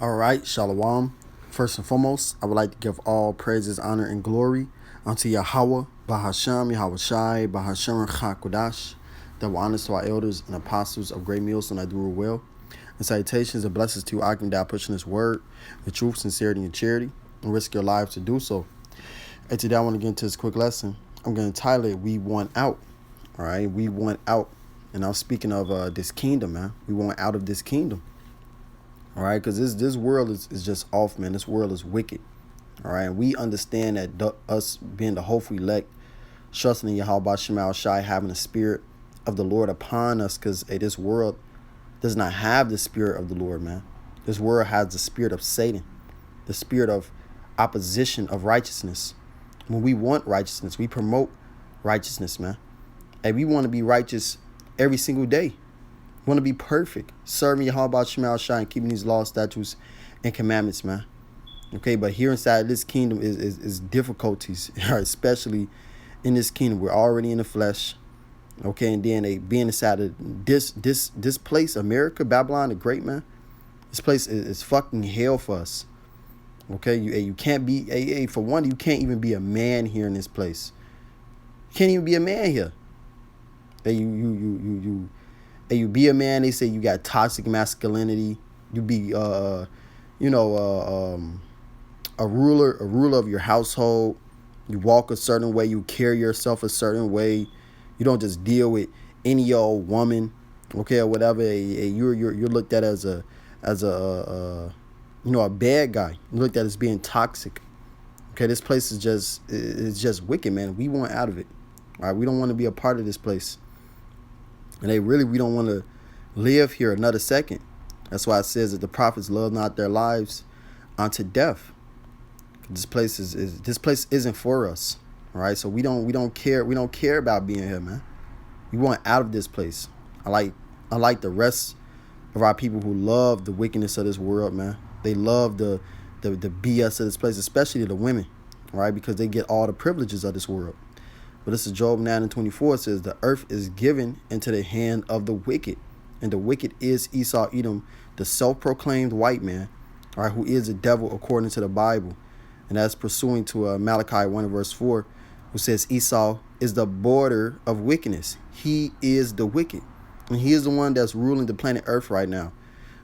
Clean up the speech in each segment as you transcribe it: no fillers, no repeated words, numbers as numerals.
All right, Shalom. First and foremost, I would like to give all praises, honor, and glory unto Yahweh, Bahasham, Yahweh Shai, Bahasham, Chakodash. Double honors to our elders and apostles of great meals, and I do it well. And salutations and blessings to you, Akim, that pushing this word with truth, sincerity, and charity, and risk your lives to do so. And today I want to get into this quick lesson. I'm going to title it, We Want Out. All right, we want out. And I'm speaking of this kingdom, man. We want out of this kingdom. All right, because this world is just off, man. This world is wicked. All right, and we understand that us being the hopeful elect, trusting in Yahweh Shemal Shai, having the spirit of the Lord upon us, because this world does not have the spirit of the Lord, man. This world has the spirit of Satan, the spirit of opposition of righteousness. When we want righteousness, we promote righteousness, man. And we want to be righteous every single day. Want to be perfect, serving Yahweh Shemal Shai and keeping these laws, statutes, and commandments, man. Okay, but here inside this kingdom is difficulties, especially in this kingdom. We're already in the flesh. Okay, and then being inside of this place, America, Babylon the Great, man. This place is fucking hell for us. Okay, you can't be for one, you can't even be a man here in this place. You can't even be a man here. You be a man, they say you got toxic masculinity. You be a ruler of your household. You walk a certain way, you carry yourself a certain way. You don't just deal with any old woman, okay, or whatever. You're looked at as a bad guy. You're looked at as being toxic. Okay, this place is just wicked, man. We want out of it. All right, we don't want to be a part of this place. And we don't want to live here another second. That's why it says that the prophets love not their lives unto death. This place isn't for us. All right, so we don't care about being here, man. We want out of this place. I like the rest of our people who love the wickedness of this world, man. They love the BS of this place, especially the women, right? Because they get all the privileges of this world. But this is Job 9:24. It says, the earth is given into the hand of the wicked. And the wicked is Esau Edom, the self-proclaimed white man, all right, who is a devil according to the Bible. And that's pursuing to Malachi 1:4, who says Esau is the border of wickedness. He is the wicked. And he is the one that's ruling the planet Earth right now,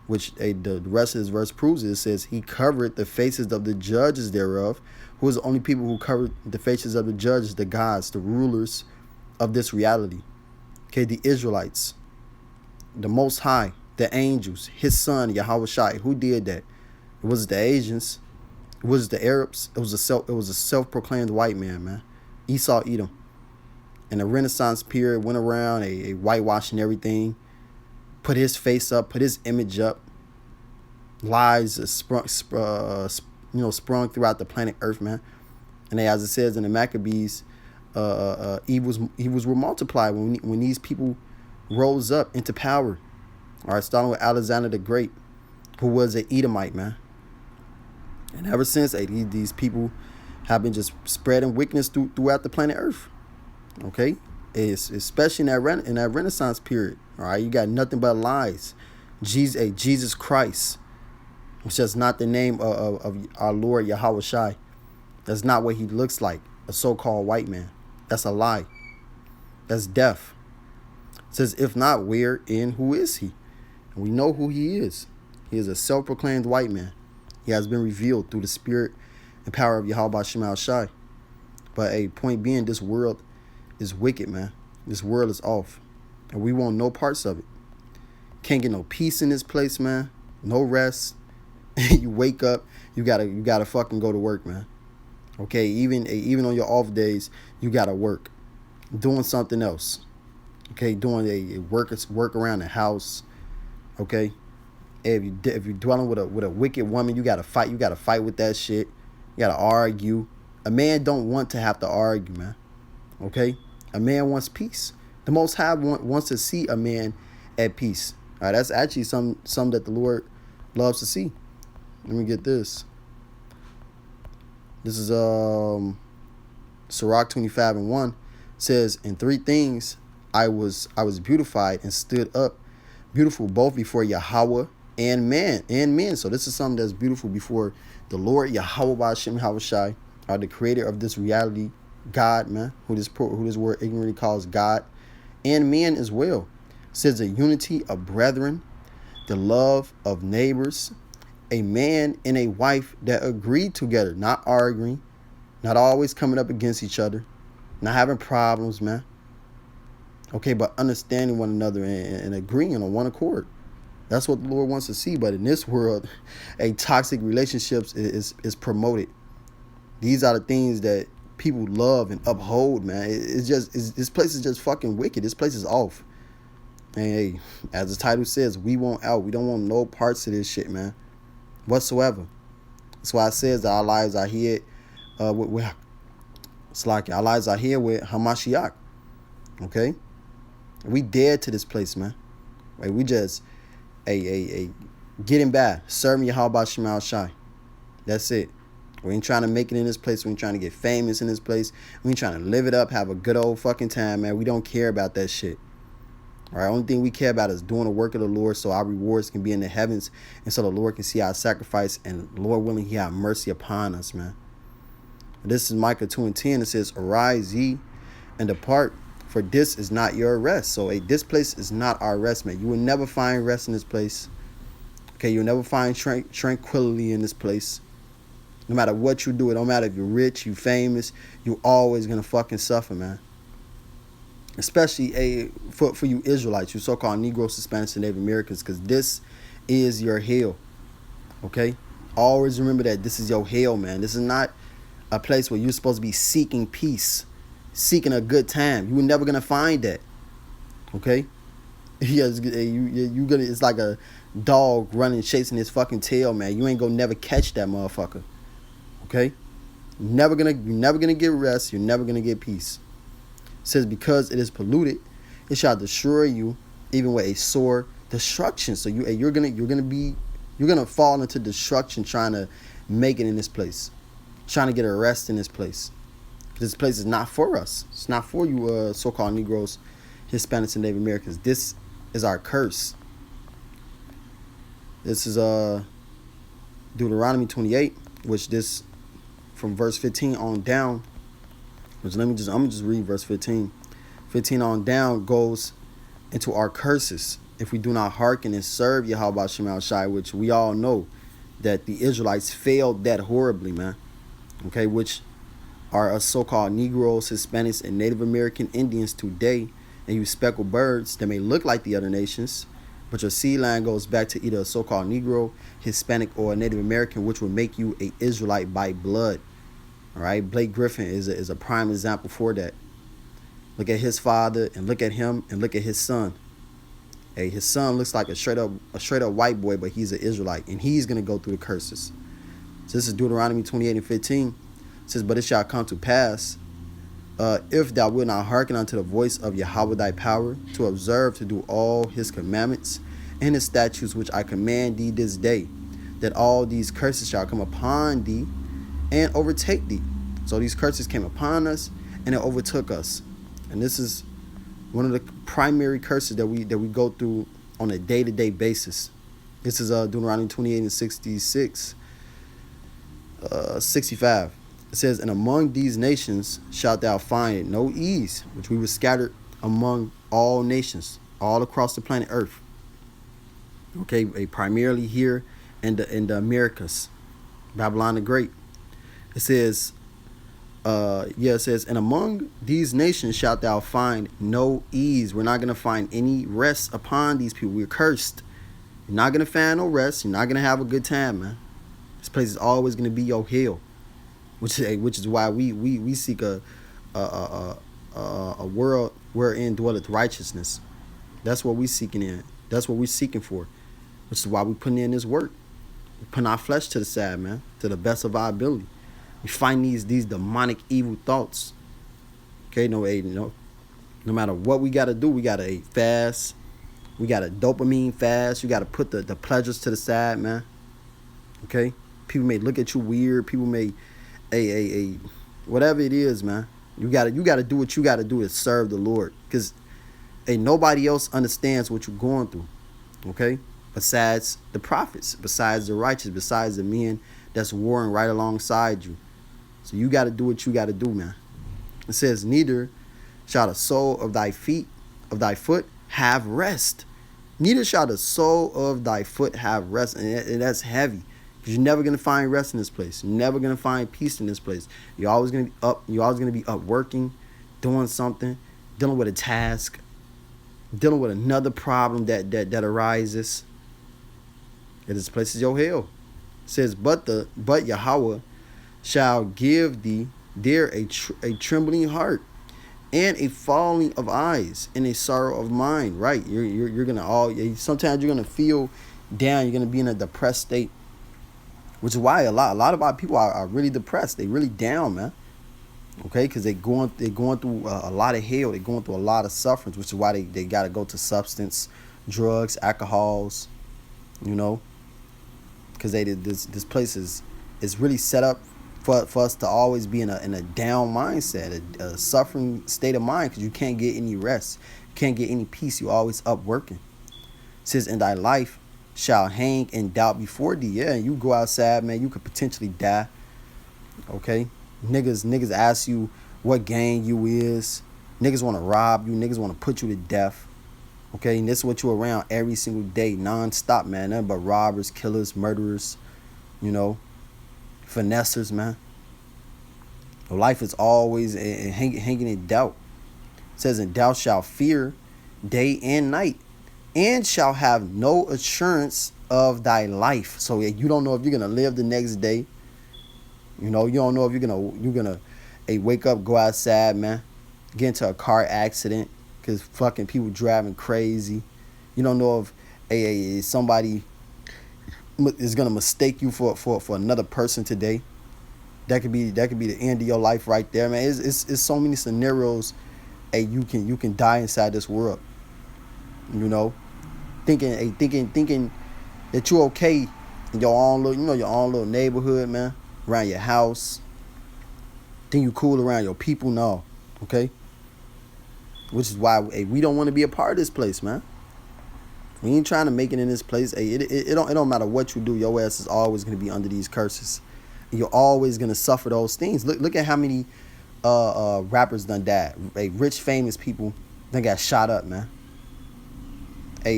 which the rest of this verse proves it. It says he covered the faces of the judges thereof. Who is the only people who covered the faces of the judges? The gods, the rulers of this reality. Okay, the Israelites, the Most High, the angels, his son, Yahweh Shai. Who did that? It was the Asians. It was the Arabs. It was a self-proclaimed white man, Esau Edom. And the Renaissance period went around, a whitewashing everything, put his face up, put his image up. Lies sprung throughout the planet Earth, man. And as it says in the Maccabees, evils were multiplied when these people rose up into power. All right, starting with Alexander the Great, who was an Edomite, man. And ever since, these people have been just spreading wickedness throughout the planet Earth. Okay, especially in that Renaissance period. All right, you got nothing but lies. Jesus Christ, which is not the name of our Lord Yahweh Shai. That's not what he looks like, a so-called white man. That's a lie. That's death. It says, if not, where and who is he? And we know who he is. He is a self-proclaimed white man. He has been revealed through the spirit and power of Yahweh Shemal Shai. But point being, this world is wicked, man. This world is off. And we want no parts of it. Can't get no peace in this place, man. No rest. You wake up, you gotta fucking go to work, man. Okay, even on your off days, you gotta work, doing something else. Okay, doing a work around the house. Okay, if you're dwelling with a wicked woman, you gotta fight. You gotta fight with that shit. You gotta argue. A man don't want to have to argue, man. Okay, a man wants peace. The Most High wants to see a man at peace. All right, that's actually some that the Lord loves to see. Let me get this. This is Sirach 25:1. Says, in three things I was beautified and stood up beautiful both before Yahweh and men. So this is something that's beautiful before the Lord Yahweh Ba'Shem Havashai, the creator of this reality, God, man, who this word ignorantly calls God, and men as well. It says a unity of brethren, the love of neighbors, a man and a wife that agree together, not arguing, not always coming up against each other, not having problems, man. Okay, but understanding one another and agreeing on one accord. That's what the Lord wants to see. But in this world, a toxic relationships is promoted. These are the things that people love and uphold, man. This place is just fucking wicked. This place is off. And hey, as the title says, we want out. We don't want no parts of this shit, man, whatsoever. That's why it says that our lives are here with it's like our lives are here with Hamashiach. Okay? We dead to this place, man. Right? We just getting by, serving Yahweh Shemal Shai. That's it. We ain't trying to make it in this place. We ain't trying to get famous in this place. We ain't trying to live it up, have a good old fucking time, man. We don't care about that shit. All right, only thing we care about is doing the work of the Lord so our rewards can be in the heavens and so the Lord can see our sacrifice and, Lord willing, He have mercy upon us, man. This is Micah 2:10. It says, arise ye and depart, for this is not your rest. So this place is not our rest, man. You will never find rest in this place. Okay, you'll never find tranquility in this place. No matter what you do, it don't matter if you're rich, you famous, you always gonna fucking suffer, man. Especially for you Israelites, you so-called Negroes, Hispanics, and Native Americans, because this is your hell. Okay? Always remember that this is your hell, man. This is not a place where you're supposed to be seeking peace, seeking a good time. You're never gonna find that. Okay? It's like a dog running, chasing his fucking tail, man. You ain't gonna never catch that motherfucker. Okay? You're never gonna get rest. You're never gonna get peace. It says, because it is polluted, it shall destroy you, even with a sore destruction. So you're gonna fall into destruction trying to make it in this place, trying to get a rest in this place. This place is not for us. It's not for you, so-called Negroes, Hispanics, and Native Americans. This is our curse. This is Deuteronomy 28, which this from verse 15 on down. Which I'm gonna just read verse 15. 15 on down goes into our curses if we do not hearken and serve Yahweh Shemal Shai, which we all know that the Israelites failed that horribly, man. Okay, which are us so-called Negroes, Hispanics, and Native American Indians today, and you speckled birds that may look like the other nations, but your seed line goes back to either a so-called Negro, Hispanic, or a Native American, which will make you an Israelite by blood. All right, Blake Griffin is a prime example for that. Look at his father and look at him and look at his son. Hey, his son looks like a straight up white boy, but he's an Israelite, and he's gonna go through the curses. So this is Deuteronomy 28 and 15. It says, but it shall come to pass, if thou wilt not hearken unto the voice of Yahweh thy power, to observe to do all his commandments and his statutes which I command thee this day, that all these curses shall come upon thee and overtake thee. So these curses came upon us and it overtook us. And this is one of the primary curses that we go through on a day-to-day basis. This is Deuteronomy 28 and 65. It says, and among these nations shalt thou find no ease, which we were scattered among all nations, all across the planet Earth. Okay, primarily here in the Americas, Babylon the Great. It says, it says, and among these nations shalt thou find no ease. We're not going to find any rest upon these people. We're cursed. You're not going to find no rest. You're not going to have a good time, man. This place is always going to be your hell, which is why we seek a world wherein dwelleth righteousness. That's what we're seeking in. That's what we're seeking for, which is why we're putting in this work. We're putting our flesh to the side, man, to the best of our ability. We find these demonic evil thoughts. Okay, no matter what we got to do, we got to fast. We got to dopamine fast. You got to put the pleasures to the side, man. Okay? People may look at you weird. People may, whatever it is, man. You got to do what you got to do to serve the Lord. Because nobody else understands what you're going through. Okay? besides the prophets, besides the righteous, besides the men that's warring right alongside you. So you got to do what you got to do, man. It says, neither shall the sole of thy foot have rest. Neither shall the sole of thy foot have rest. And that's heavy. Because you're never going to find rest in this place. You're never going to find peace in this place. You're always going to be up. You're always going to be up working, doing something, dealing with a task, dealing with another problem that arises. And this place is your hell. It says, but Yahweh shall give thee there a trembling heart, and a falling of eyes, and a sorrow of mind. Right? You're gonna sometimes you're gonna feel down. You're gonna be in a depressed state, which is why a lot of our people are really depressed. They really down, man. Okay, because they're going through a lot of hell. They're going through a lot of sufferings, which is why they gotta go to substance, drugs, alcohols. You know, because this place is really set up for us to always be in a down mindset, a suffering state of mind, because you can't get any rest, you can't get any peace. You always up working. It says, and thy life shall hang in doubt before thee. Yeah, you go outside, man, you could potentially die. Okay, niggas ask you what gang you is. Niggas want to rob you. Niggas want to put you to death. Okay, and this is what you around every single day, non-stop, man. Nothing but robbers, killers, murderers, you know, finessers, man. Life is always hanging in doubt. It says, and thou shalt fear day and night, and shall have no assurance of thy life. So you don't know if you're gonna live the next day. You know, you don't know if you're gonna wake up, go outside, man, get into a car accident because fucking people driving crazy. You don't know if somebody is gonna mistake you for another person today. That could be the end of your life right there, man. It's so many scenarios. You can die inside this world. You know, thinking that you're okay in your own little neighborhood, man, around your house. Think you cool around your people? No, okay. Which is why we don't want to be a part of this place, man. We ain't trying to make it in this place. It don't matter what you do. Your ass is always gonna be under these curses. You're always gonna suffer those things. Look at how many rappers done died. Rich famous people done got shot up, man.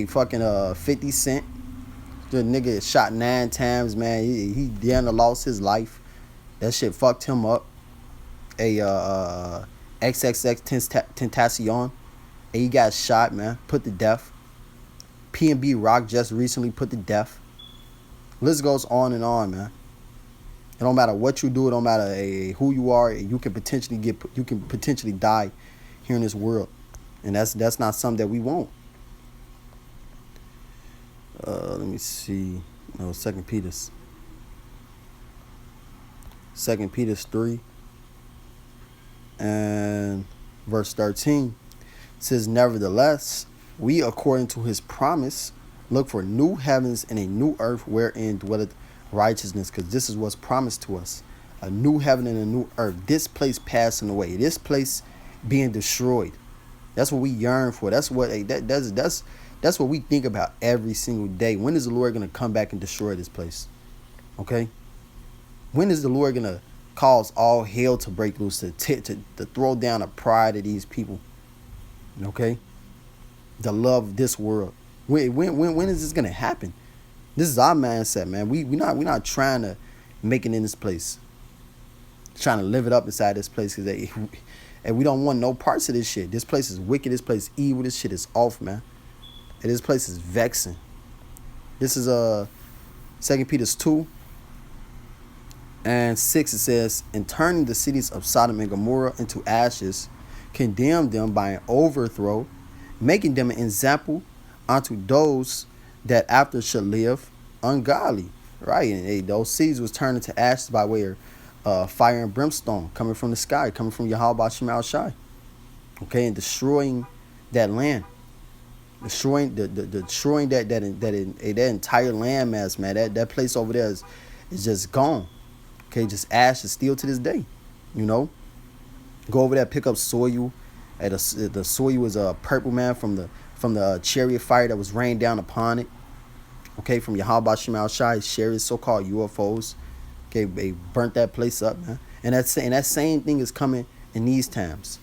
Fucking 50 Cent, the nigga shot 9 times, man. He done lost his life. That shit fucked him up. XXX Tentacion, he got shot, man, put to death. P&B Rock just recently put to death. List goes on and on, man. It don't matter what you do. It don't matter who you are. You can potentially die here in this world, and that's not something that we want. Let me see. No, 2 Peter's 3 and verse 13 says, nevertheless, we, according to his promise, look for new heavens and a new earth wherein dwelleth righteousness, because this is what's promised to us. A new heaven and a new earth. This place passing away. This place being destroyed. That's what we yearn for. That's what that's what we think about every single day. When is the Lord going to come back and destroy this place? Okay? When is the Lord going to cause all hell to break loose, to throw down the pride of these people? Okay? The love of this world. When is this going to happen? This is our mindset, man. We're not trying to make it in this place. Trying to live it up inside this place, because and we don't want no parts of this shit. This place is wicked. This place is evil. This shit is off, man. And this place is vexing. This is 2 Peter 2 and 6. It says, in turning the cities of Sodom and Gomorrah into ashes, condemn them by an overthrow, making them an example unto those that after should live ungodly. Right? And those cities was turned into ashes by way of fire and brimstone coming from the sky, coming from Yahweh Shemal Shai. Okay, and destroying that land. Destroying that entire landmass, man. That place over there is just gone. Okay, just ashes still to this day. You know, go over there, pick up soil. The soil was purple, man, from the chariot fire that was rained down upon it. Okay, from Yahweh Shema Shai, share his so-called UFOs. Okay, they burnt that place up, man. And that same thing is coming in these times.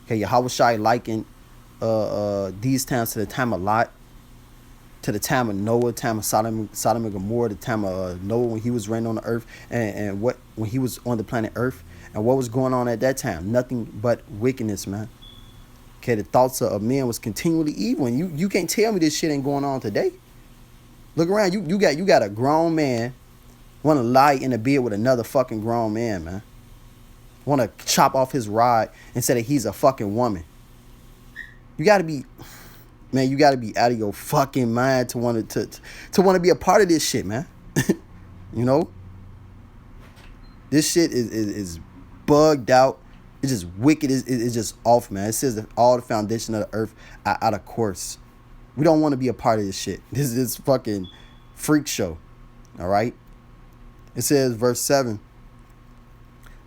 Okay, Yahweh Shai likened these times to the time of Lot, to the time of Noah, time of Sodom and Gomorrah, the time of Noah when he was reigning on the earth, and what when he was on the planet Earth, and what was going on at that time? Nothing but wickedness, man. Okay, the thoughts of men was continually evil, and you can't tell me this shit ain't going on today. Look around, you got a grown man want to lie in a bed with another fucking grown man. Want to chop off his rod and say that he's a fucking woman. You got to be, man, you got to be out of your fucking mind to want to be a part of this shit, man. You know? This shit is bugged out. It's just wicked. It's just off, man. It says that all the foundation of the earth are out of course. We don't want to be a part of this shit. This is fucking freak show. All right? It says, verse 7.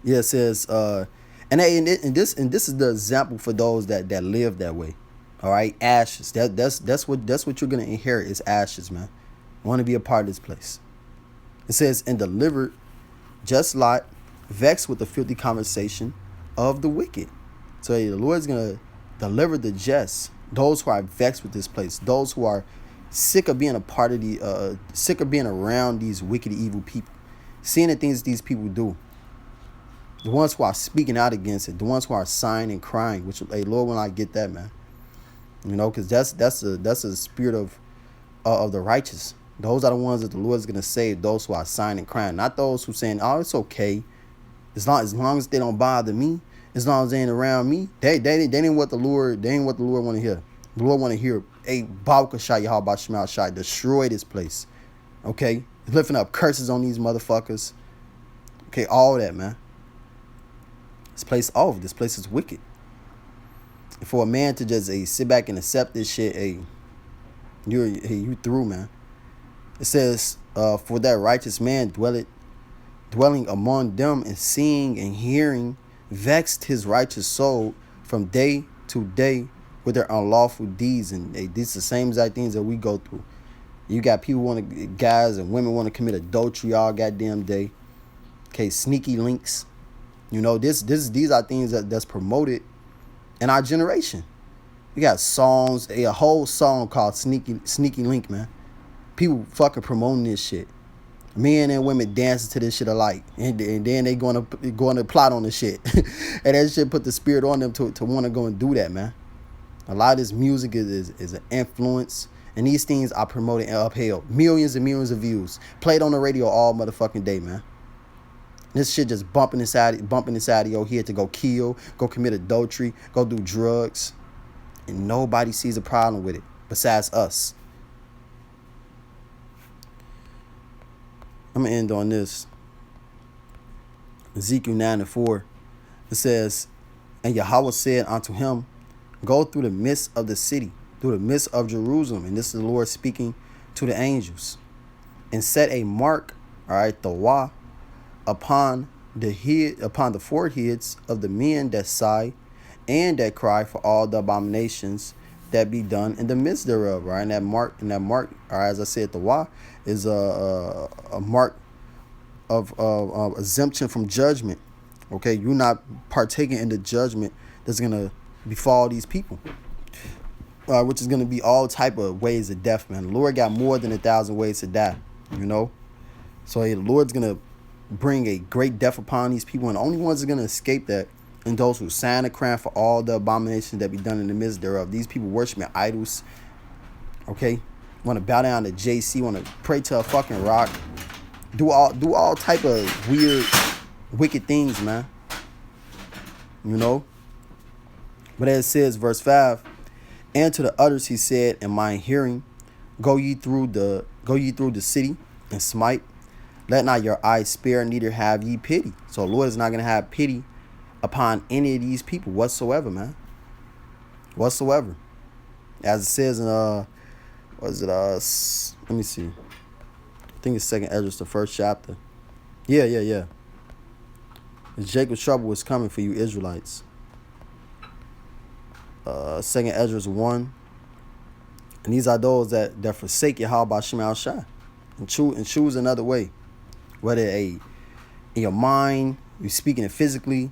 Yeah, it says, and this is the example for those that live that way. All right, ashes. That's what you're gonna inherit is ashes, man. Want to be a part of this place. It says, and delivered just Lot, vexed with the filthy conversation of the wicked. So the Lord's gonna deliver the just, those who are vexed with this place, those who are sick of being a part of sick of being around these wicked, evil people, seeing the things these people do. The ones who are speaking out against it, the ones who are sighing and crying, which, hey, Lord, when I get that, man, you know, because that's a spirit of the righteous. Those are the ones that the Lord is gonna save. Those who are sighing and crying, not those who saying, "Oh, it's okay, as long as they don't bother me, as long as they ain't around me." They ain't what the Lord want to hear. The Lord want to hear, "Hey, Baruch Shai Yahweh Shema Shai, destroy this place." Okay, lifting up curses on these motherfuckers. Okay, all that, man. This place off. This place is wicked. And for a man to just sit back and accept this shit, you through, man. It says, for that righteous man dwelling among them and seeing and hearing, vexed his righteous soul from day to day with their unlawful deeds. And these are the same exact things that we go through. You got people guys and women want to commit adultery all goddamn day. Okay, sneaky links. You know, these are things that's promoted in our generation. We got songs, a whole song called Sneaky Link, man. People fucking promoting this shit. Men and women dancing to this shit alike. And then they going to plot on the shit. And that shit put the spirit on them to want to go and do that, man. A lot of this music is an influence. And these things are promoted and upheld. Millions and millions of views. Played on the radio all motherfucking day, man. This shit just bumping inside of your head to go kill, go commit adultery, go do drugs. And nobody sees a problem with it besides us. I'm going to end on this. Ezekiel 9:4. It says, and Yahweh said unto him, go through the midst of the city, through the midst of Jerusalem. And this is the Lord speaking to the angels. And set a mark, all right, the wa, upon the foreheads of the men that sigh and that cry for all the abominations that be done in the midst thereof, right? And that mark, all right, as I said, the wa is a mark of exemption from judgment. Okay, you're not partaking in the judgment that's gonna befall these people, which is gonna be all type of ways of death, man. The Lord got more than 1,000 ways to die, you know. So the Lord's gonna bring a great death upon these people, and the only ones that are going to escape that and those who sign a crown for all the abominations that be done in the midst thereof. These people worshiping idols, okay, want to bow down to JC, want to pray to a fucking rock, do all type of weird, wicked things, man. You know. But as it says, verse 5, and to the others he said in my hearing, go ye through the city and smite. Let not your eyes spare, neither have ye pity. So the Lord is not going to have pity upon any of these people whatsoever, man. Whatsoever. As it says in, let me see. I think it's 2nd Esdras, the 1st chapter. Yeah. Jacob's trouble is coming for you Israelites. 2nd Esdras 1, And these are those that forsake Yahweh Hashem Al Shai and choose another way. Whether in your mind, you're speaking it physically.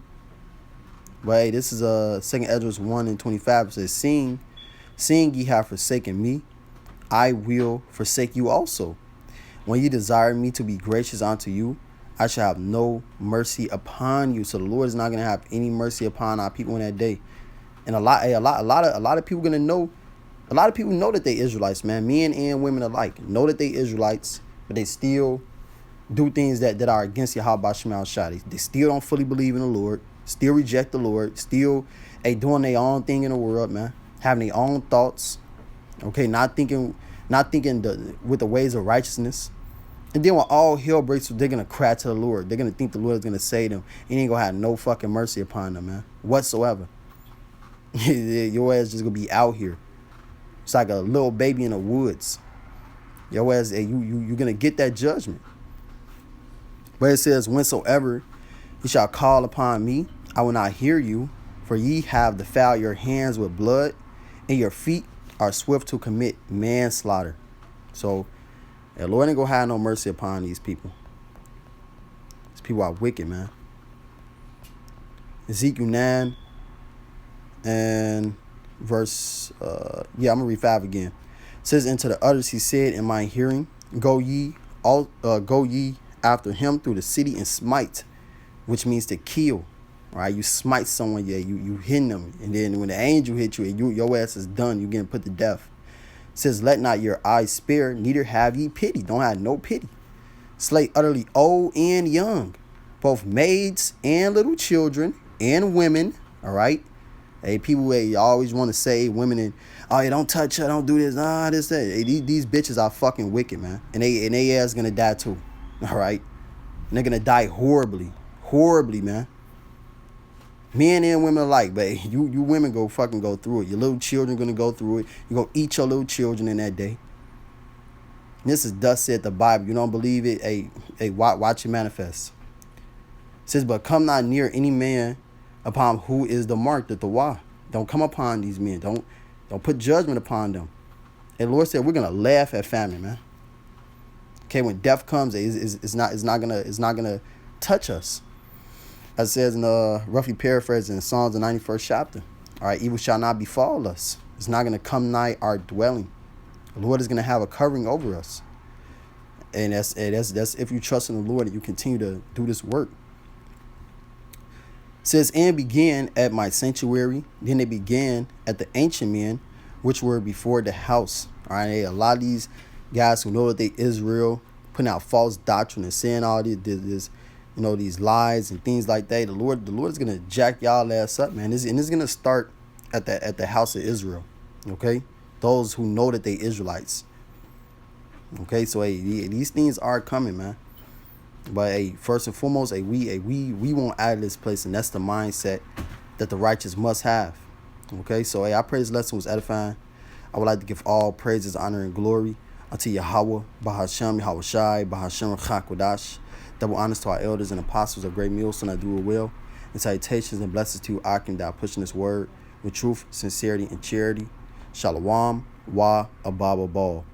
But hey, this is 2 Esdras 1:25. It says, seeing ye have forsaken me, I will forsake you also. When you desire me to be gracious unto you, I shall have no mercy upon you. So the Lord is not going to have any mercy upon our people in that day. And a lot of people gonna know. A lot of people know that they Israelites, man. Men and women alike know that they Israelites, but they still do things that are against Yahweh Shema Shadi. They still don't fully believe in the Lord. Still reject the Lord. Still doing their own thing in the world, man. Having their own thoughts. Okay, not thinking with the ways of righteousness. And then when all hell breaks loose, they're gonna cry to the Lord. They're gonna think the Lord is gonna save them. He ain't gonna have no fucking mercy upon them, man, whatsoever. Your ass just gonna be out here. It's like a little baby in the woods. Your ass, you're gonna get that judgment. But it says, whensoever ye shall call upon me, I will not hear you, for ye have defiled your hands with blood, and your feet are swift to commit manslaughter. So the Lord ain't gonna have no mercy upon these people. These people are wicked, man. Ezekiel 9 and verse, I'm gonna read 5 again. It says, and to the others he said in my hearing, go ye after him through the city and smite, which means to kill. All right, you smite someone, you hit them, and then when the angel hit you, your ass is done. You getting put to death. It says, let not your eyes spare, neither have ye pity. Don't have no pity. Slay utterly old and young, both maids and little children and women. All right. Hey, people, you always want to say women and, oh, you don't touch her, don't do this, this, that. Hey, these bitches are fucking wicked, man. And they ass gonna die too. All right. And they're gonna die horribly, man. Men and women alike, but you women go through it. Your little children gonna go through it. You're gonna eat your little children in that day. And this is thus said the Bible. You don't believe it? Hey, watch it manifest. It says, but come not near any man upon who is the mark, the Tawah. Don't come upon these men. Don't put judgment upon them. And the Lord said, we're gonna laugh at famine, man. Okay, when death comes, it's not gonna touch us. As it says in roughly paraphrasing in Psalms the 91st chapter. All right, evil shall not befall us. It's not gonna come nigh our dwelling. The Lord is gonna have a covering over us. And that's if you trust in the Lord and you continue to do this work. It says, and began at my sanctuary, then they began at the ancient men, which were before the house. All right, a lot of these guys who know that they Israel, putting out false doctrine and saying all this, these lies and things like that. The Lord is gonna jack y'all ass up, man. And it's gonna start at the house of Israel. Okay, those who know that they Israelites. Okay, so these things are coming, man. But first and foremost, we want out of this place, and that's the mindset that the righteous must have. Okay, so I pray this lesson was edifying. I would like to give all praises, honor, and glory unto Yahweh, Bahashem, Yahweh Shai, Bahashem Chakodash. Double honors to our elders and apostles of Great Millstone that do it well. And salutations and blessings to you, Akim, that are pushing this word with truth, sincerity, and charity. Shalom, wa ababa ball.